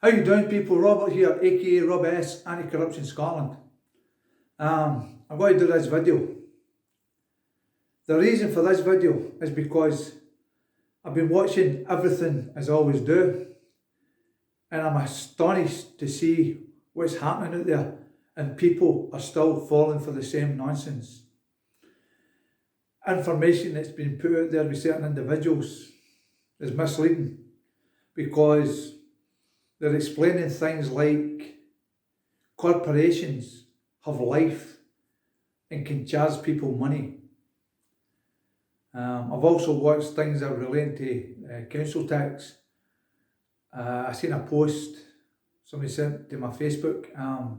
How you doing, people? Robert here, AKA Robess Anti-Corruption Scotland. I'm going to do this video. The reason for this video is because I've been watching everything as I always do, and I'm astonished to see what's happening out there, and people are still falling for the same nonsense. Information that's been put out there by certain individuals is misleading, because they're explaining things like corporations have life and can charge people money. I've also watched things that relate to council tax. I seen a post somebody sent to my Facebook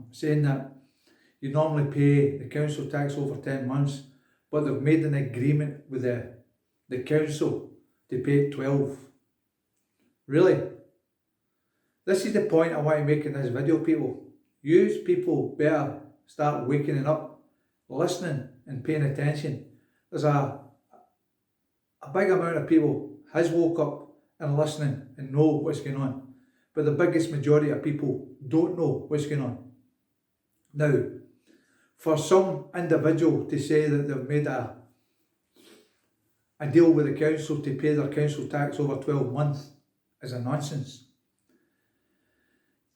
saying that you normally pay the council tax over 10 months, but they've made an agreement with the council to pay it 12. Really? This is the point I want to make in this video, people. You people better start waking up, listening and paying attention. There's a big amount of people has woke up and listening and know what's going on. But the biggest majority of people don't know what's going on. Now, for some individual to say that they've made a deal with the council to pay their council tax over 12 months is a nonsense.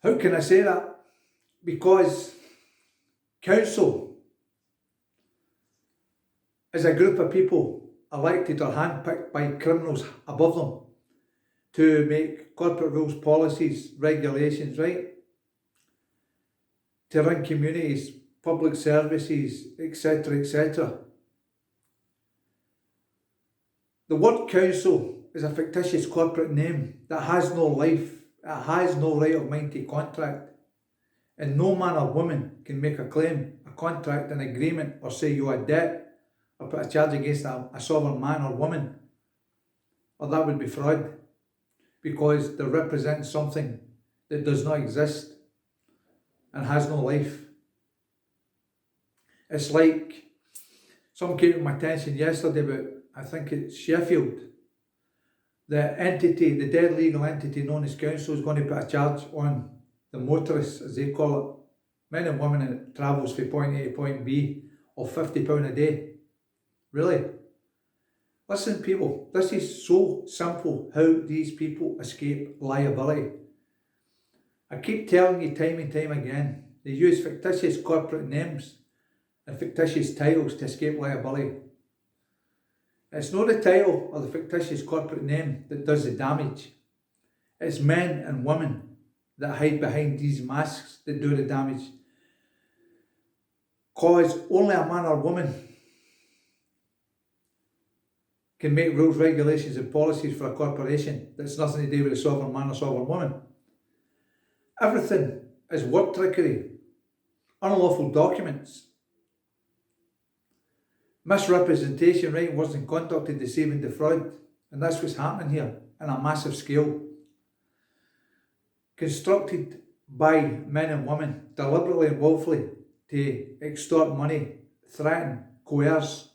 How can I say that? Because council is a group of people elected or handpicked by criminals above them to make corporate rules, policies, regulations, right? To run communities, public services, etc., etc. The word council is a fictitious corporate name that has no life. It has no right of mind to contract, and no man or woman can make a claim, a contract, an agreement, or say you are debt, or put a charge against a sovereign man or woman, or that would be fraud, because they represent something that does not exist and has no life. It's like, some came to my attention yesterday about, I think it's Sheffield. The entity, the dead legal entity known as council, is going to put a charge on the motorists, as they call it, men and women that travels from point A to point B, of £50 a day. Really? Listen, people, this is so simple how these people escape liability. I keep telling you time and time again, they use fictitious corporate names and fictitious titles to escape liability. It's not the title or the fictitious corporate name that does the damage. It's men and women that hide behind these masks that do the damage. Because only a man or woman can make rules, regulations and policies for a corporation that's nothing to do with a sovereign man or sovereign woman. Everything is word trickery, unlawful documents, misrepresentation, right, wasn't conducted, deceiving, defraud, and that's what's happening here on a massive scale. Constructed by men and women, deliberately and willfully, to extort money, threaten, coerce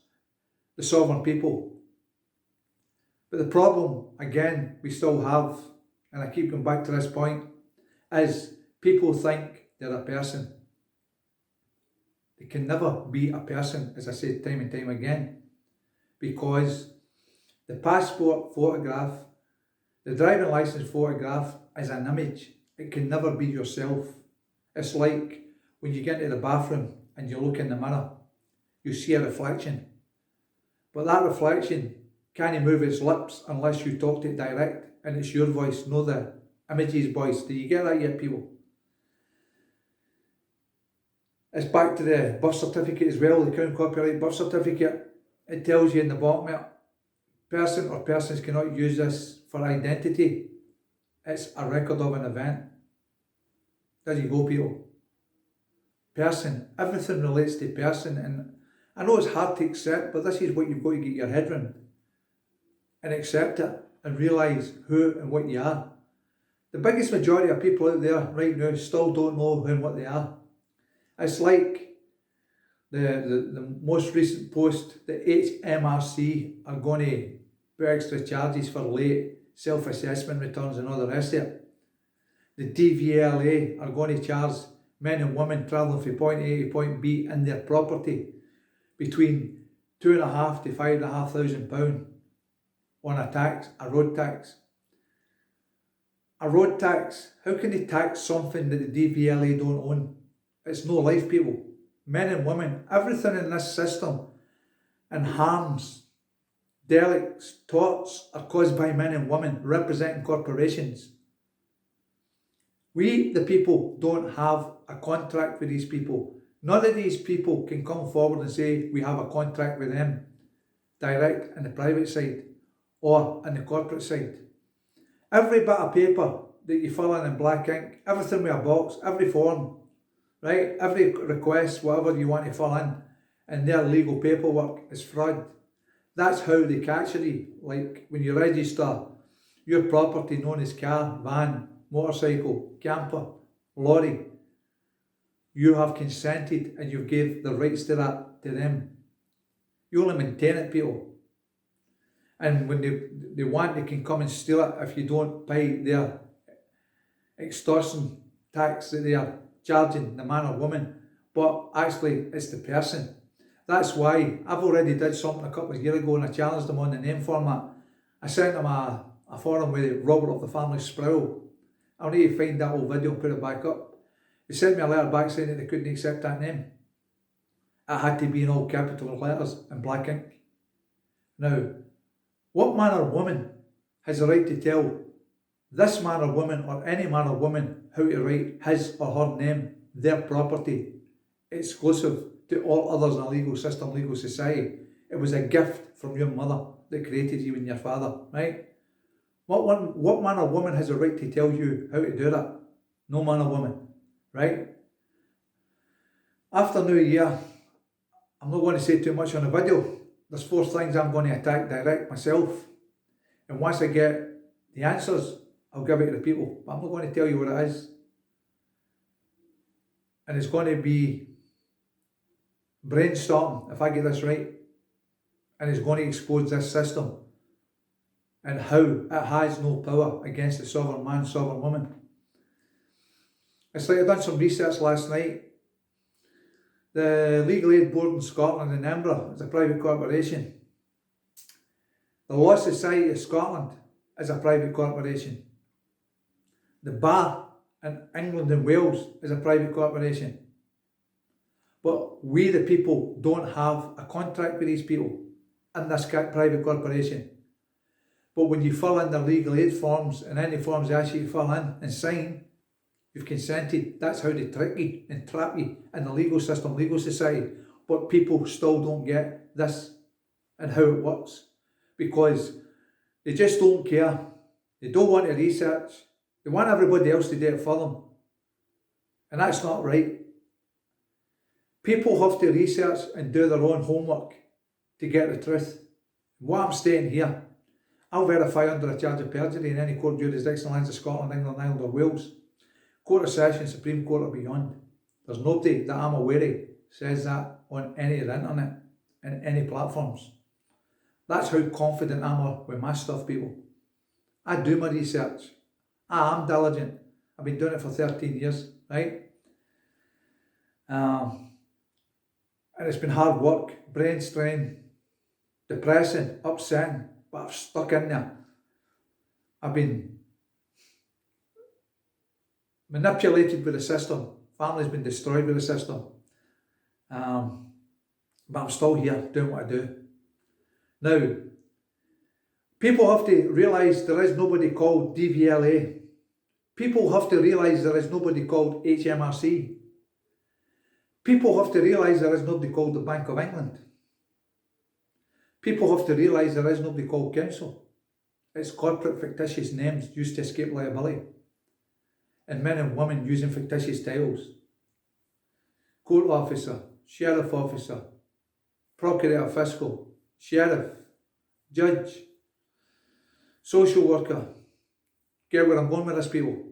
the sovereign people. But the problem, again, we still have, and I keep going back to this point, is people think they're a person. They can never be a person, as I said time and time again, because the passport photograph, the driving license photograph is an image. It can never be yourself. It's like when you get into the bathroom and you look in the mirror, you see a reflection. But that reflection can't move its lips unless you talk to it direct, and it's your voice, not the image's voice. Do you get that yet, people? It's back to the birth certificate as well, the Crown Copyright birth certificate. It tells you in the bottom there, person or persons cannot use this for identity. It's a record of an event. There you go, people. Person, everything relates to person, and I know it's hard to accept, but this is what you've got to get your head around. And accept it and realise who and what you are. The biggest majority of people out there right now still don't know who and what they are. It's like the most recent post, the HMRC are going to put extra charges for late self-assessment returns and all the rest of it. the DVLA are going to charge men and women travelling from point A to point B in their property between £2,500 to £5,500 on a road tax. A road tax, how can they tax something that the DVLA don't own? It's no life, people. Men and women, everything in this system and harms, delicts, torts are caused by men and women representing corporations. We, the people, don't have a contract with these people. None of these people can come forward and say we have a contract with them, direct in the private side or in the corporate side. Every bit of paper that you fill in black ink, everything with a box, every form, right? Every request, whatever you want to fill in their legal paperwork is fraud. That's how they capture you. Like when you register your property known as car, van, motorcycle, camper, lorry, you have consented and you gave the rights to that to them. You only maintain it, people. And when they want, they can come and steal it if you don't pay their extortion tax that they are charging the man or woman. But actually, it's the person. That's why I've already did something a couple of years ago and I challenged them on the name format. I sent them a forum with Robert of the Family Sproul. I'll need to find that old video and put it back up. They sent me a letter back saying that they couldn't accept that name. It had to be in all capital letters and black ink. Now, what man or woman has the right to tell this man or woman or any man or woman how to write his or her name, their property, exclusive to all others in a legal system, legal society? It was a gift from your mother that created you and your father, right? What man or woman has a right to tell you how to do that? No man or woman, right? After New Year, I'm not going to say too much on the video. There's 4 things I'm going to attack direct myself. And once I get the answers, I'll give it to the people. But I'm not going to tell you what it is. And it's going to be brainstorming, if I get this right. And it's going to expose this system and how it has no power against the sovereign man, sovereign woman. It's like I done some research last night. The Legal Aid Board in Scotland in Edinburgh is a private corporation. The Law Society of Scotland is a private corporation. The Bar in England and Wales is a private corporation. But we the people don't have a contract with these people in this private corporation. But when you fill in the legal aid forms and any forms they ask you to fill in and sign, you've consented. That's how they trick you and trap you in the legal system, legal society. But people still don't get this and how it works because they just don't care. They don't want to research. They want everybody else to do it for them. And that's not right. People have to research and do their own homework to get the truth. What I'm stating here, I'll verify under a charge of perjury in any court jurisdiction in the lands of Scotland, England, Ireland or Wales. Court of Session, Supreme Court or beyond. There's nobody that I'm aware of says that on any of the internet and any platforms. That's how confident I am with my stuff, people. I do my research. I am diligent. I've been doing it for 13 years, right? And it's been hard work, brain strain, depressing, upsetting, but I've stuck in there. I've been manipulated with the system. Family's been destroyed with the system. But I'm still here doing what I do. Now, people have to realise there is nobody called DVLA. People have to realise there is nobody called HMRC. People have to realise there is nobody called the Bank of England. People have to realise there is nobody called council. It's corporate fictitious names used to escape liability. And men and women using fictitious titles. Court officer, sheriff officer, procurator fiscal, sheriff, judge, social worker. Get where I'm going with this, people.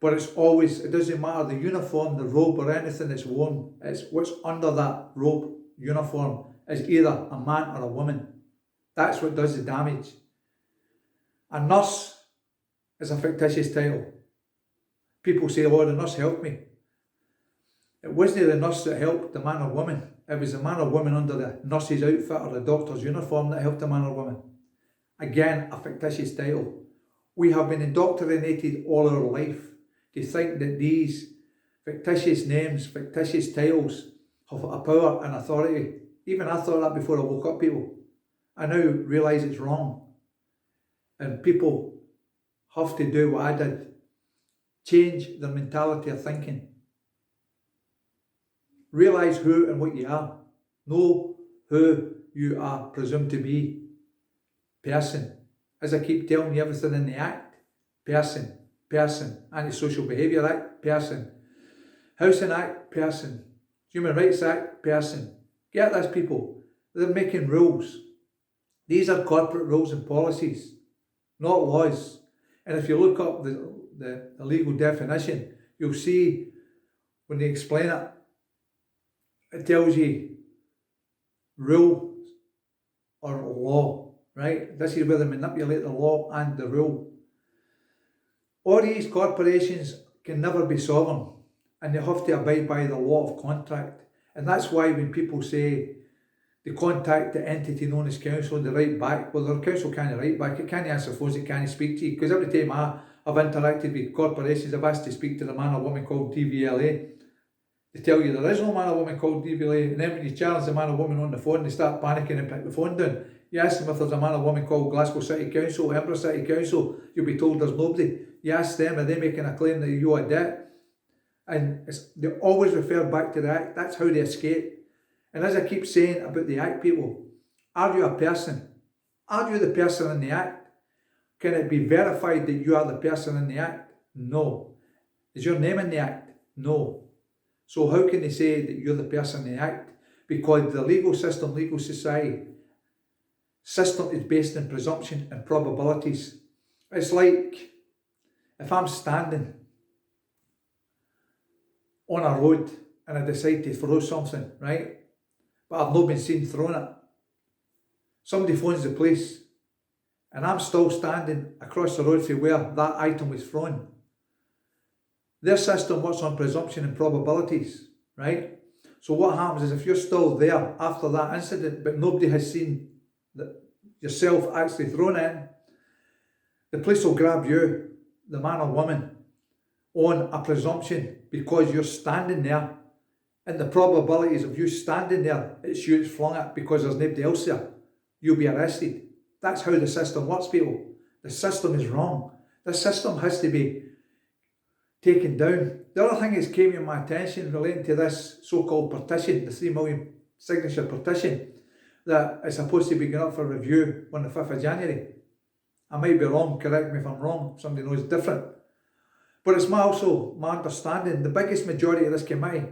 But it's always, it doesn't matter the uniform, the robe or anything that's worn. It's what's under that robe, uniform, is either a man or a woman. That's what does the damage. A nurse is a fictitious title. People say, oh, the nurse helped me. It wasn't the nurse that helped the man or woman. It was the man or woman under the nurse's outfit or the doctor's uniform that helped the man or woman. Again, a fictitious title. We have been indoctrinated all our life to think that these fictitious names, fictitious titles have a power and authority. Even I thought that before I woke up, people. I now realise it's wrong. And people have to do what I did. Change their mentality of thinking. Realise who and what you are. Know who you are presumed to be. Person. As I keep telling you, everything in the Act. Person. Person. Antisocial Behaviour Act. Person. Housing Act. Person. Human Rights Act. Person. Get this, people. They're making rules. These are corporate rules and policies, not laws. And if you look up the legal definition, you'll see when they explain it, it tells you rule or law, right? This is where they manipulate the law and the rule. All these corporations can never be sovereign, and they have to abide by the law of contract. And that's why when people say they contact the entity known as council and they write back, well, their council can't write back, it can't answer phones, it can't speak to you. Because every time I've interacted with corporations, I've asked to speak to the man or woman called DVLA. They tell you there is no man or woman called DVLA, and then when you challenge the man or woman on the phone, they start panicking and pick the phone down. You ask them if there's a man or woman called Glasgow City Council, Edinburgh City Council, you'll be told there's nobody. You ask them, are they making a claim that you owe a debt? And they always refer back to the Act. That's how they escape. And as I keep saying about the Act, people, are you a person? Are you the person in the Act? Can it be verified that you are the person in the Act? No. Is your name in the Act? No. So how can they say that you're the person in the Act? Because the legal system, legal society, system is based on presumption and probabilities. It's like if I'm standing on a road and I decide to throw something, right? But I've not been seen throwing it. Somebody phones the police and I'm still standing across the road from where that item was thrown. Their system works on presumption and probabilities, right? So what happens is if you're still there after that incident but nobody has seen yourself actually thrown in, the police will grab you, the man or woman, on a presumption because you're standing there, and the probabilities of you standing there, it's you that's flung it because there's nobody else there, you'll be arrested. That's how the system works, people. The system is wrong. The system has to be taken down. The other thing that's came to my attention relating to this so-called petition, the 3 million signature petition, that is supposed to be going up for review on the 5th of January. I might be wrong, correct me if I'm wrong, somebody knows different. But it's also my understanding, the biggest majority of this committee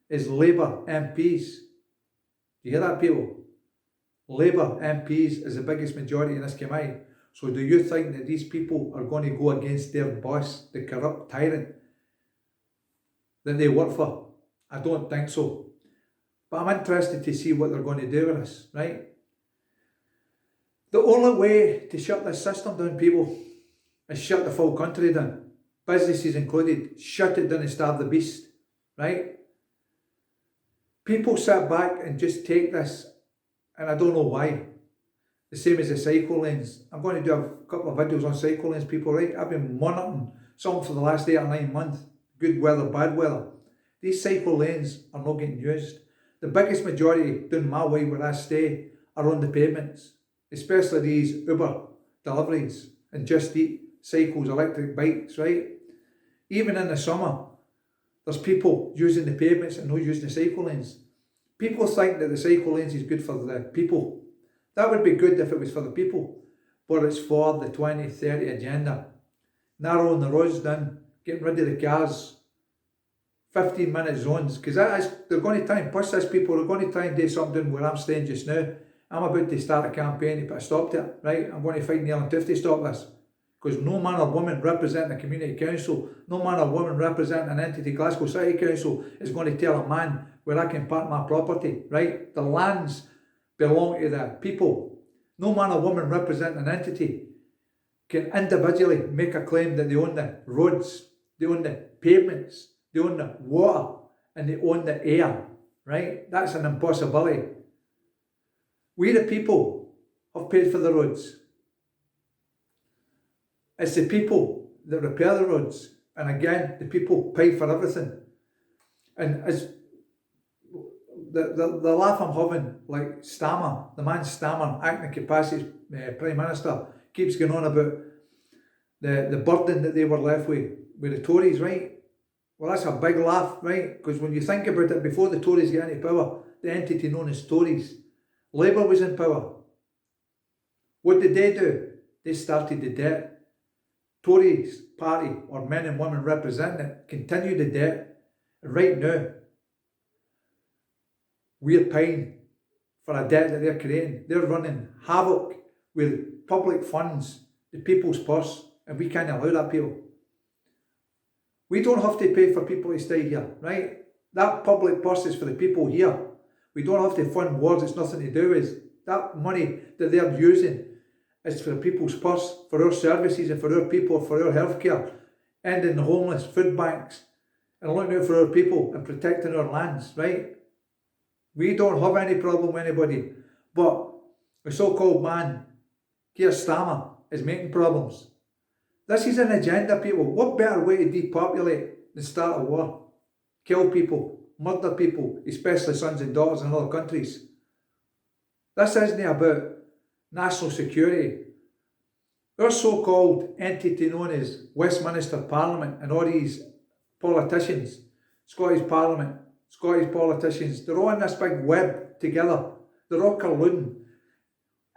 is Labour MPs. Do you hear that, people? Labour MPs is the biggest majority in this committee. So do you think that these people are going to go against their boss, the corrupt tyrant that they work for? I don't think so. But I'm interested to see what they're going to do with this, right? The only way to shut this system down, people, is shut the full country down. Businesses included. Shut it down and starve the beast, right? People sit back and just take this, and I don't know why. The same as the cycle lanes. I'm going to do a couple of videos on cycle lanes, people, right? I've been monitoring some for the last 8 or 9 months. Good weather, bad weather. These cycle lanes are not getting used. The biggest majority down my way where I stay are on the pavements, especially these Uber deliveries and Just Eat cycles, electric bikes, right? Even in the summer, there's people using the pavements and not using the cycle lanes. People think that the cycle lanes is good for the people. That would be good if it was for the people, but it's for the 2030 agenda. Narrowing the roads down, getting rid of the cars, 15-minute zones, because they're going to try and push this, people. They're going to try and do something where I'm staying just now. I'm about to start a campaign to put a stop to it, right? I'm going to fight Neil and Tiff to stop this. Because no man or woman representing a community council, no man or woman representing an entity, Glasgow City Council, is going to tell a man where I can park my property, right? The lands belong to the people. No man or woman representing an entity can individually make a claim that they own the roads, they own the pavements, they own the water, and they own the air, right? That's an impossibility. We the people have paid for the roads. It's the people that repair the roads. And again, the people pay for everything. And as the laugh I'm having, like Stammer, the man Stammer, acting capacity Prime Minister, keeps going on about the burden that they were left with the Tories, right? Well, that's a big laugh, right? Because when you think about it, before the Tories get into power, the entity known as Tories, Labour was in power. What did they do? They started the debt. Tories party, or men and women representing it, continue the debt. And right now, we're paying for a debt that they're creating. They're running havoc with public funds, the people's purse, and we can't allow that, people. We don't have to pay for people to stay here, right? That public purse is for the people here. We don't have to fund wars, it's nothing to do with that money that they're using. It's for the people's purse, for our services and for our people, for our healthcare, ending the homeless, food banks, and looking out for our people and protecting our lands, right? We don't have any problem with anybody, but the so-called man, Keir Starmer, is making problems. This is an agenda, people. What better way to depopulate than start a war? Kill people, murder people, especially sons and daughters in other countries. This isn't about national security. Our so-called entity known as Westminster Parliament and all these politicians, Scottish Parliament, Scottish politicians, they're all in this big web together. They're all colluding.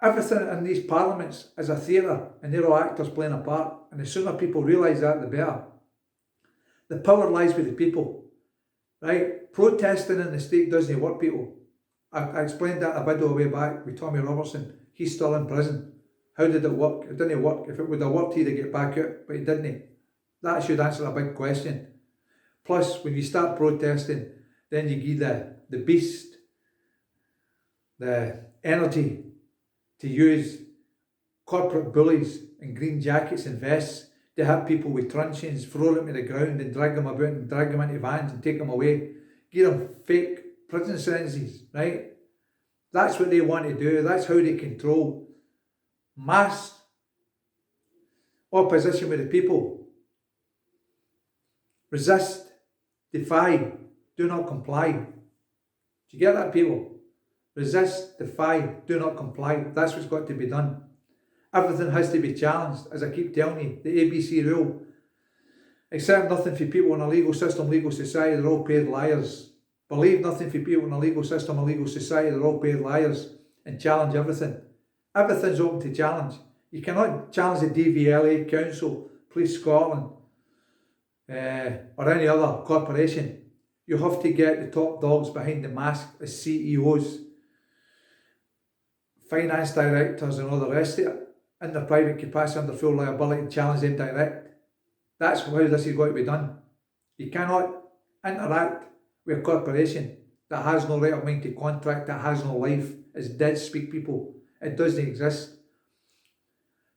Everything in these parliaments is a theatre and they're all actors playing a part. And the sooner people realise that, the better. The power lies with the people, right? Protesting in the state doesn't work, people. I explained that in a video a way back with Tommy Robertson. He's still in prison. How did it work? It didn't work. If it would have worked, he'd have get back out, but he didn't. That should answer a big question. Plus, when you start protesting, then you give the beast the energy to use corporate bullies in green jackets and vests to hit people with truncheons, throw them to the ground and drag them about and drag them into vans and take them away. Give them fake prison sentences, right? That's what they want to do. That's how they control mass opposition with the people. Resist, defy, do not comply. Do you get that, people? Resist, defy, do not comply. That's what's got to be done. Everything has to be challenged, as I keep telling you, the ABC rule. Accept nothing for people in a legal system, legal society, they're all paid liars. Believe nothing for people in a legal system, a legal society, they're all paid liars. And challenge everything. Everything's open to challenge. You cannot challenge the DVLA, Council, Police Scotland, or any other corporation. You have to get the top dogs behind the mask as CEOs, finance directors and all the rest of it, in their private capacity under full liability, and challenge them direct. That's how this is going to be done. You cannot interact with a corporation that has no right of mind to contract, that has no life. It's dead speak, people. It doesn't exist.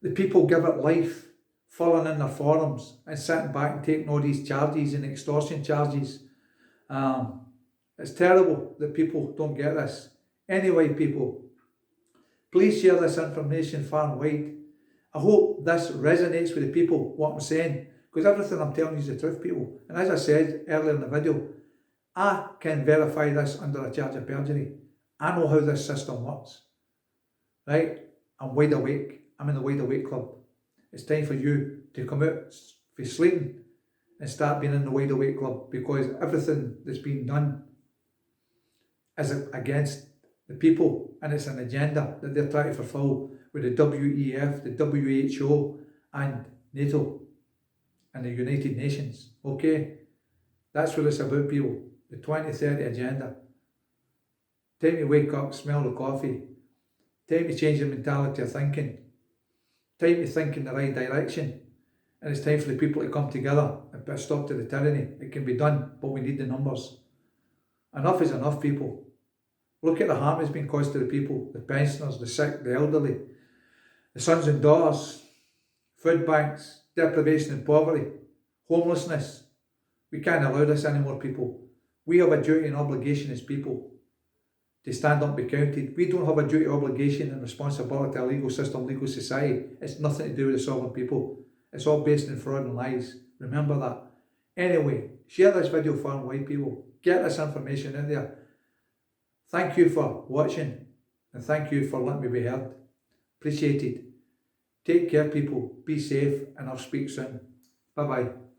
The people give it life, falling in their forums and sitting back and taking all these charges and extortion charges. It's terrible that people don't get this. Anyway, people, please share this information far and wide. I hope this resonates with the people, what I'm saying, because everything I'm telling you is the truth, people. And as I said earlier in the video, I can verify this under a charge of perjury. I know how this system works, right? I'm wide awake. I'm in the Wide Awake Club. It's time for you to come out for sleeping and start being in the Wide Awake Club, because everything that's being done is against the people, and it's an agenda that they're trying to fulfill with the WEF, the WHO and NATO and the United Nations. Okay? That's what it's about, people. The 2030 agenda. Time to wake up, smell the coffee. Time to change the mentality of thinking. Time to think in the right direction. And it's time for the people to come together and put a stop to the tyranny. It can be done, but we need the numbers. Enough is enough, people. Look at the harm that's been caused to the people, the pensioners, the sick, the elderly, the sons and daughters, food banks, deprivation and poverty, homelessness. We can't allow this anymore, people. We have a duty and obligation as people to stand up and be counted. We don't have a duty, obligation and responsibility to a legal system, legal society. It's nothing to do with the sovereign people. It's all based in fraud and lies. Remember that. Anyway, share this video far and wide, people. Get this information in there. Thank you for watching and thank you for letting me be heard. Appreciated. Take care, people. Be safe and I'll speak soon. Bye bye.